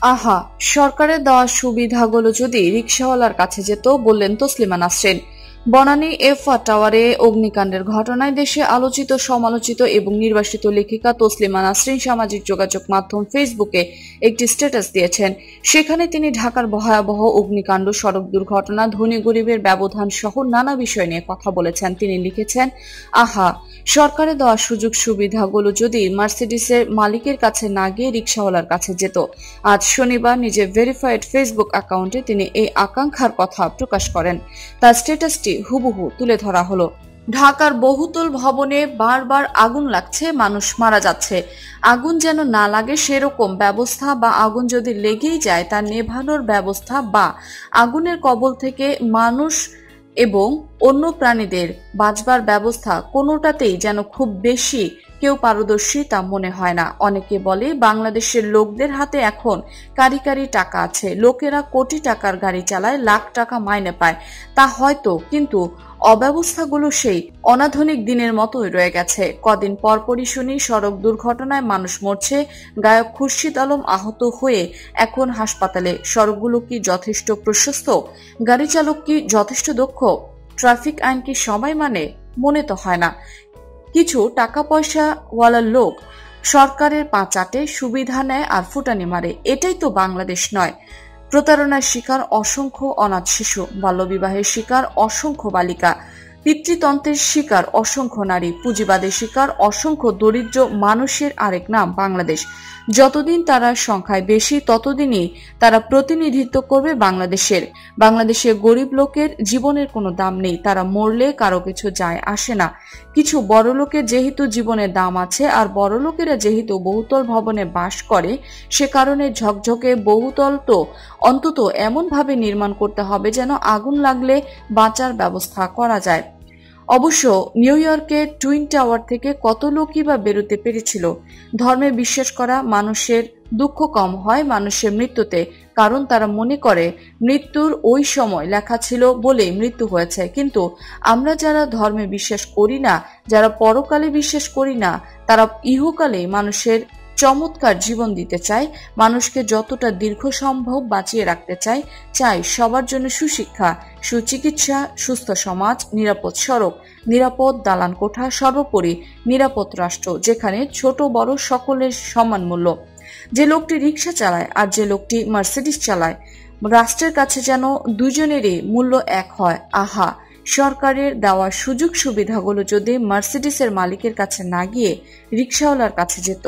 আহা, সরকারের দেওয়া সুবিধাগুলো যদি রিকশাওয়ালার কাছে যেত, বললেন তসলিমা নাসরিন। বনানী এফা টাওয়ারে অগ্নিকাণ্ডের ঘটনায় দেশে আলোচিত, সমালোচিত এবং নির্বাসিত লেখিকা তসলিমা নাসরিন সামাজিক যোগাযোগ মাধ্যম ফেসবুকে একটি স্ট্যাটাস দিয়েছেন। সেখানে তিনি ঢাকার ভয়াবহ অগ্নিকাণ্ড, সড়ক দুর্ঘটনা, ধনী গরিবের ব্যবধান সহ নানা বিষয় নিয়ে কথা বলেছেন। তিনি লিখেছেন, আহা, সরকারের দেওয়া সুযোগ সুবিধাগুলো যদি মার্সিডিসের মালিকের কাছে না গিয়ে রিকশাওয়ালার কাছে যেত। আজ শনিবার নিজের ভেরিফাইড ফেসবুক অ্যাকাউন্টে তিনি এই আকাঙ্ক্ষার কথা প্রকাশ করেন। তার স্ট্যাটাসটি হুবহু তুলে ধরা হলো। ঢাকার বহুতল ভবনে বারবার আগুন লাগছে, মানুষ মারা যাচ্ছে। আগুন যেন না লাগে সেরকম ব্যবস্থা, বা আগুন যদি লেগেই যায় তা নেভানোর ব্যবস্থা, বা আগুনের কবল থেকে মানুষ এবং অন্য প্রাণীদের বাঁচবার ব্যবস্থা, কোনোটাতেই যেন খুব বেশি কেউ পারদর্শী তা মনে হয় না। অনেকে বলে বাংলাদেশের লোকদের হাতে এখন কারি কারি টাকা আছে, লোকেরা কোটি টাকার গাড়ি চালায়, লাখ টাকা মাইনে পায়। তা হয়তো, কিন্তু অব্যবস্থাগুলো সেই অনাধুনিক দিনের মতোই রয়ে গেছে। কদিন পরপরই শুনি সড়ক দুর্ঘটনায় মানুষ মরছে, গায়ক খুরশিদ আলম আহত হয়ে এখন হাসপাতালে। সড়কগুলো কি যথেষ্ট প্রশস্ত? গাড়ি চালক কি যথেষ্ট দক্ষ? ট্রাফিক আইন কি সবাই মানে? মনে তো হয় না। কিছু টাকা পয়সাওয়ালা লোক সরকারের পা চাটে, সুবিধা নেয় আর ফুটানি মারে। এটাই তো বাংলাদেশ নয়। প্রতারণার শিকার অসংখ্য অনাথ শিশু, বাল্যবিবাহের শিকার অসংখ্য বালিকা, পিতৃতন্ত্রের শিকার অসংখ্য নারী, পুঁজিবাদের শিকার অসংখ্য দরিদ্র মানুষের আরেক নাম বাংলাদেশ। যতদিন তারা সংখ্যায় বেশি, ততদিনই তারা প্রতিনিধিত্ব করবে বাংলাদেশের। বাংলাদেশের গরিব লোকের জীবনের কোনো দাম নেই, তারা মরলে কারো কিছু যায় আসে না। কিছু বড় লোকের যেহেতু জীবনের দাম আছে, আর বড় লোকেরা যেহেতু বহুতল ভবনে বাস করে, সে কারণে ঝকঝকে বহুতল তো অন্তত এমন ভাবে নির্মাণ করতে হবে যেন আগুন লাগলে বাঁচার ব্যবস্থা করা যায়। অবশ্য নিউ ইয়র্কের টুইন টাওয়ার থেকে কত লোকই বা বেরোতে পেরেছিল। ধর্মে বিশ্বাস করা মানুষের দুঃখ কম হয় মানুষের মৃত্যুতে, কারণ তারা মনে করে মৃত্যুর ওই সময় লেখা ছিল বলেই মৃত্যু হয়েছে। কিন্তু আমরা যারা ধর্মে বিশ্বাস করি না, যারা পরকালে বিশ্বাস করি না, তারা ইহকালে মানুষের চমৎকার জীবন দিতে চাই, মানুষকে যতটা দীর্ঘ সম্ভব বাঁচিয়ে রাখতে চাই সবার জন্য সুশিক্ষা, সুচিকিৎসা, সুস্থ সমাজ, নিরাপদ সড়ক, নিরাপদ দালান কোঠা, সর্বোপরি নিরাপদ রাষ্ট্র, যেখানে ছোট বড় সকলের সমান মূল্য। যে লোকটি রিক্সা চালায় আর যে লোকটি মার্সিডিস চালায়, রাষ্ট্রের কাছে যেন দুজনেরই মূল্য এক হয়। আহা, সরকারের দেওয়া সুযোগ সুবিধাগুলো যদি মার্সিডিসের মালিকের কাছে না গিয়ে রিক্সাওয়ালার কাছে যেত।